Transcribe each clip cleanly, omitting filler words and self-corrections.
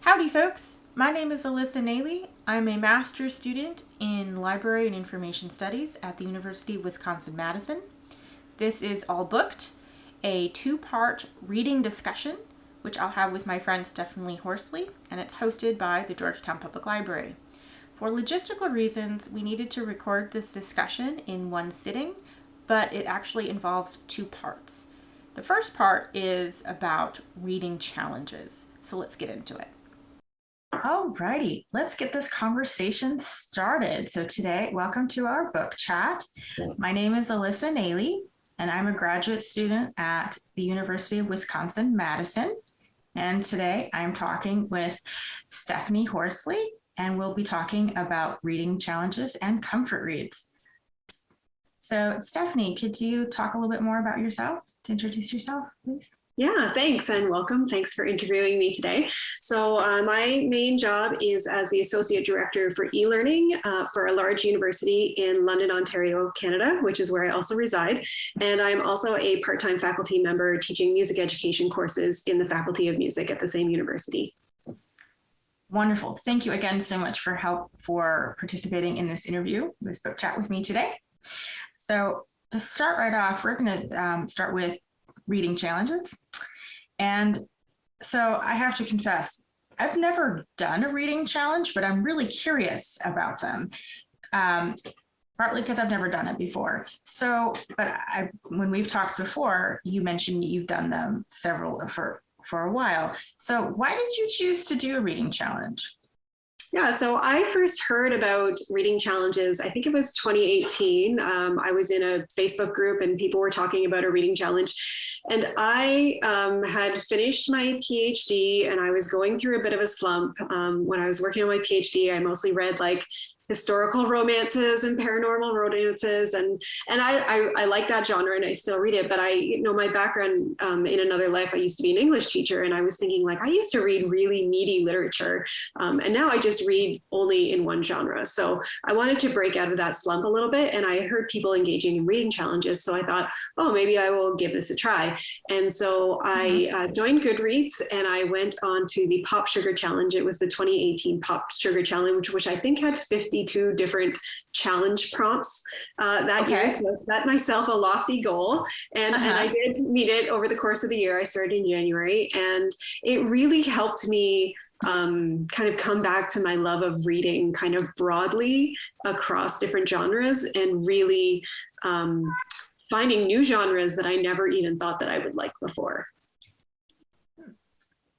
Howdy, folks. My name is Alyssa. I'm a master's student in Library and Information Studies at the University of Wisconsin-Madison. This is All Booked, a two-part reading discussion, which I'll have with my friend Stephanie Horsley, and it's hosted by the Georgetown Public Library. For logistical reasons, we needed to record this discussion in one sitting, but it actually involves two parts. The first part is about reading challenges, so let's get into it. Alrighty, let's get this conversation started. So today, welcome to our book chat. My name is Alyssa, and I'm a graduate student at the University of Wisconsin-Madison. And today I'm talking with Stephanie Horsley, and we'll be talking about reading challenges and comfort reads. So Stephanie, could you talk a little bit more about yourself, to introduce yourself, please? Yeah, thanks and welcome. Thanks for interviewing me today. So my main job is as the Associate Director for e-learning for a large university in London, Ontario, Canada, which is where I also reside. And I'm also a part-time faculty member teaching music education courses in the Faculty of Music at the same university. Wonderful. Thank you again so much for participating in this interview, this book chat with me today. So to start right off, we're going to start with reading challenges. And so I have to confess, I've never done a reading challenge, but I'm really curious about them, partly because I've never done it before. So, but when we've talked before, you mentioned you've done them several for a while. So why did you choose to do a reading challenge? Yeah, so I first heard about reading challenges, I think it was 2018. I was in a Facebook group and people were talking about a reading challenge. And I had finished my PhD and I was going through a bit of a slump. When I was working on my PhD, I mostly read like historical romances and paranormal romances. And I like that genre and I still read it, but my background in another life, I used to be an English teacher and I was thinking like, I used to read really meaty literature. And now I just read only in one genre. So I wanted to break out of that slump a little bit. And I heard people engaging in reading challenges. So I thought, oh, maybe I will give this a try. And so I joined Goodreads and I went on to the Pop Sugar Challenge. It was the 2018 Pop Sugar Challenge, which I think had 52 different challenge prompts that year. So I set myself a lofty goal and I did meet it over the course of the year. I started in January and it really helped me kind of come back to my love of reading kind of broadly across different genres and really finding new genres that I never even thought that I would like before.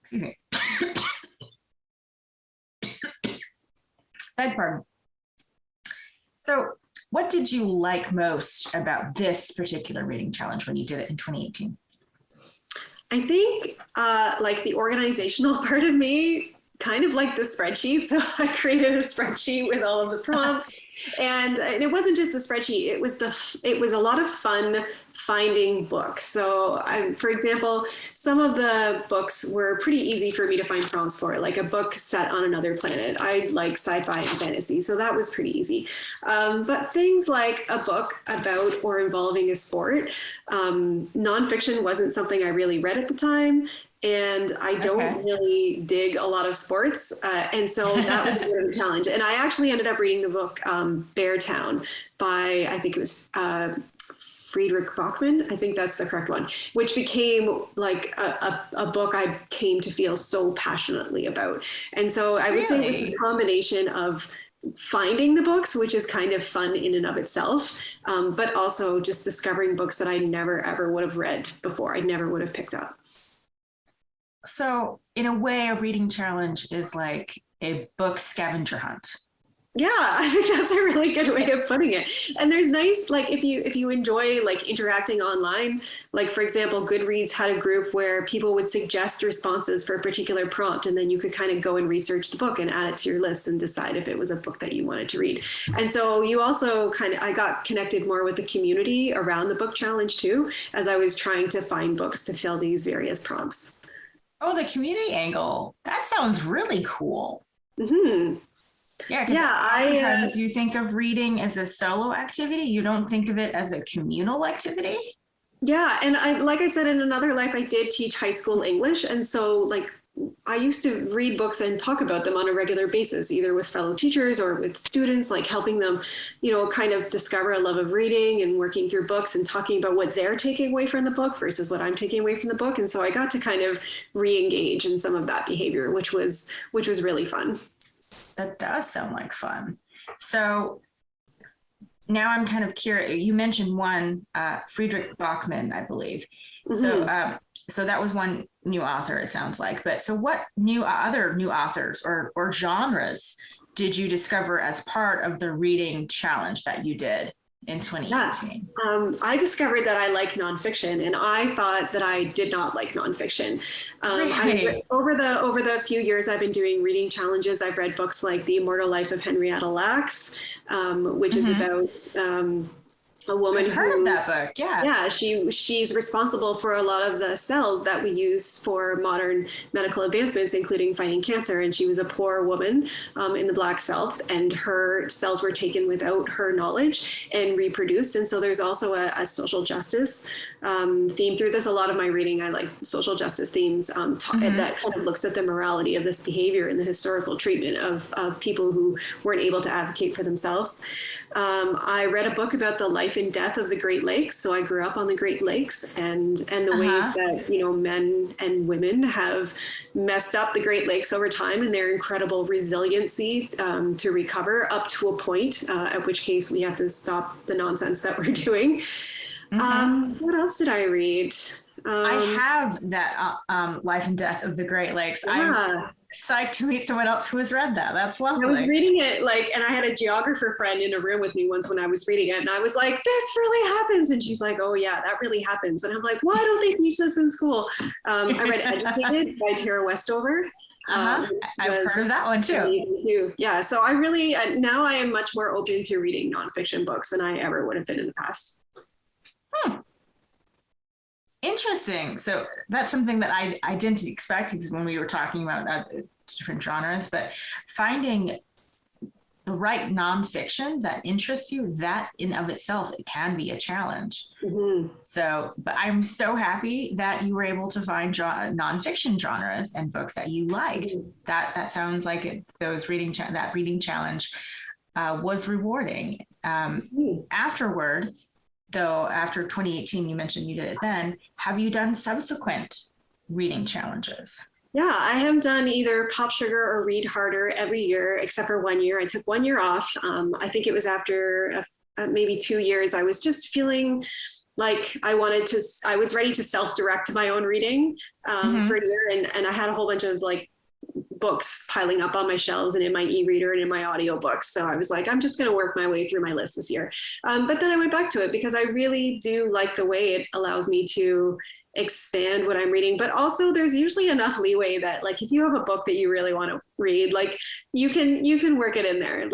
Excuse me. Beg pardon. So what did you like most about this particular reading challenge when you did it in 2018? I think like the organizational part of me kind of like the spreadsheet. So I created a spreadsheet with all of the prompts and it wasn't just the spreadsheet. It was a lot of fun finding books. So for example, some of the books were pretty easy for me to find prompts for, like a book set on another planet. I like sci-fi and fantasy, so that was pretty easy. But things like a book about or involving a sport, nonfiction wasn't something I really read at the time. And I don't really dig a lot of sports. And so that was a bit of a challenge. And I actually ended up reading the book Beartown by, I think it was Friedrich Bachmann. I think that's the correct one, which became like a book I came to feel so passionately about. And so I would say it was a combination of finding the books, which is kind of fun in and of itself, but also just discovering books that I never, ever would have read before. I never would have picked up. So in a way, a reading challenge is like a book scavenger hunt. Yeah, I think that's a really good way of putting it. And there's nice, like if you enjoy like interacting online, like for example, Goodreads had a group where people would suggest responses for a particular prompt, and then you could kind of go and research the book and add it to your list and decide if it was a book that you wanted to read. And so you also I got connected more with the community around the book challenge too, as I was trying to find books to fill these various prompts. Oh, the community angle. That sounds really cool. Mm-hmm. Yeah, sometimes you think of reading as a solo activity. You don't think of it as a communal activity. Yeah, and like I said, in another life, I did teach high school English. And so like I used to read books and talk about them on a regular basis, either with fellow teachers or with students, like helping them, kind of discover a love of reading and working through books and talking about what they're taking away from the book versus what I'm taking away from the book. And so I got to kind of re-engage in some of that behavior, which was really fun. That does sound like fun. So now I'm kind of curious. You mentioned one, Friedrich Bachmann, I believe. Mm-hmm. So that was one new author, it sounds like. But so what other new authors or genres did you discover as part of the reading challenge that you did in 2018? Yeah. I discovered that I like nonfiction, and I thought that I did not like nonfiction. Really? Over the few years I've been doing reading challenges, I've read books like The Immortal Life of Henrietta Lacks, which is about a woman I've heard of that book. Yeah, she's responsible for a lot of the cells that we use for modern medical advancements, including fighting cancer. And she was a poor woman in the Black South, and her cells were taken without her knowledge and reproduced. And so there's also a social justice theme through this. A lot of my reading, I like social justice themes that kind of looks at the morality of this behavior and the historical treatment of people who weren't able to advocate for themselves. I read a book about the life and death of the Great Lakes. So I grew up on the Great Lakes and the ways that, men and women have messed up the Great Lakes over time and their incredible resiliency to recover up to a point, at which case we have to stop the nonsense that we're doing. What else did I read? I have that Life and Death of the Great Lakes. Yeah. I'm psyched to meet someone else who has read that. That's lovely. I was reading it and I had a geographer friend in a room with me once when I was reading it, and I was like, this really happens. And she's like, oh yeah, that really happens. And I'm like, why don't they teach this in school? I read Educated by Tara Westover. I've heard of that one too. Yeah, so I really, now I am much more open to reading nonfiction books than I ever would have been in the past. Interesting. So that's something that I didn't expect, because when we were talking about different genres, but finding the right nonfiction that interests you, that in of itself, it can be a challenge. So, but I'm so happy that you were able to find nonfiction genres and books that you liked. That sounds like that reading challenge was rewarding. Afterward, though, after 2018, you mentioned you did it then, have you done subsequent reading challenges? Yeah, I have done either Pop Sugar or Read Harder every year, except for 1 year. I took 1 year off. I think it was after maybe 2 years. I was just feeling like I was ready to self-direct my own reading for a year. And I had a whole bunch of books piling up on my shelves and in my e-reader and in my audiobooks. So I was like, I'm just going to work my way through my list this year. But then I went back to it because I really do like the way it allows me to expand what I'm reading, but also there's usually enough leeway that if you have a book that you really want to read, you can work it in there.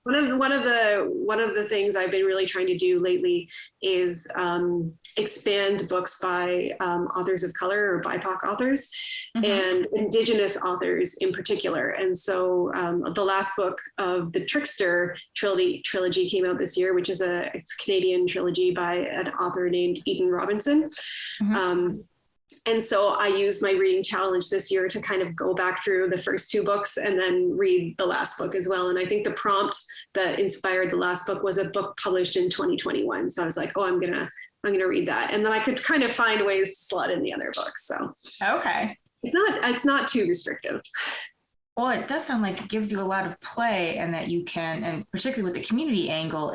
One of the things I've been really trying to do lately is expand books by authors of color or BIPOC authors and Indigenous authors in particular. And so the last book of the Trickster trilogy came out this year, which is a Canadian trilogy by an author named Eden Robinson. And so I used my reading challenge this year to kind of go back through the first two books and then read the last book as well. And I think the prompt that inspired the last book was a book published in 2021. So I was like, oh, I'm gonna read that. And then I could kind of find ways to slot in the other books. So okay. It's not too restrictive. Well, it does sound like it gives you a lot of play, and that you can, and particularly with the community angle,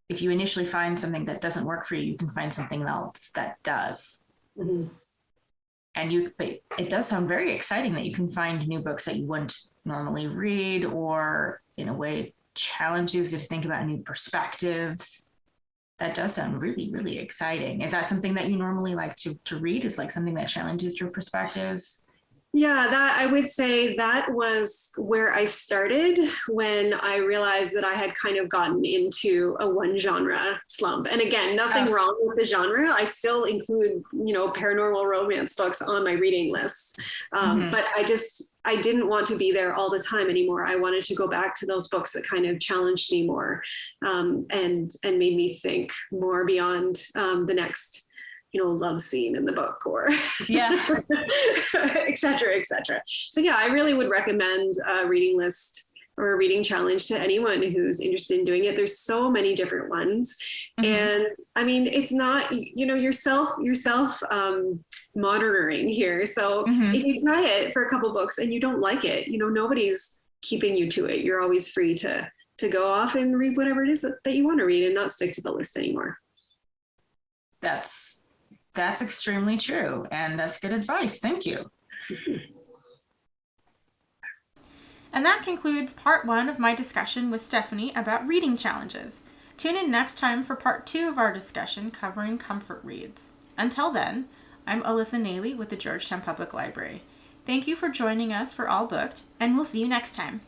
if you initially find something that doesn't work for you, you can find something else that does. And it does sound very exciting that you can find new books that you wouldn't normally read, or in a way challenge you to think about new perspectives. That does sound really, really exciting. Is that something that you normally like to read? Is something that challenges your perspectives? Yeah, that I would say that was where I started when I realized that I had kind of gotten into a one genre slump. And again, nothing wrong with the genre. I still include, paranormal romance books on my reading lists. But I didn't want to be there all the time anymore. I wanted to go back to those books that kind of challenged me more and made me think more beyond the next love scene in the book, or Yeah. et cetera, et cetera. So yeah, I really would recommend a reading list or a reading challenge to anyone who's interested in doing it. There's so many different ones. Mm-hmm. And I mean, it's not, yourself monitoring here. So Mm-hmm. if you try it for a couple books and you don't like it, nobody's keeping you to it. You're always free to go off and read whatever it is that you want to read and not stick to the list anymore. That's extremely true, and that's good advice. Thank you. And that concludes part 1 of my discussion with Stephanie about reading challenges. Tune in next time for part 2 of our discussion covering comfort reads. Until then, I'm Alyssa Naley with the Georgetown Public Library. Thank you for joining us for All Booked, and we'll see you next time.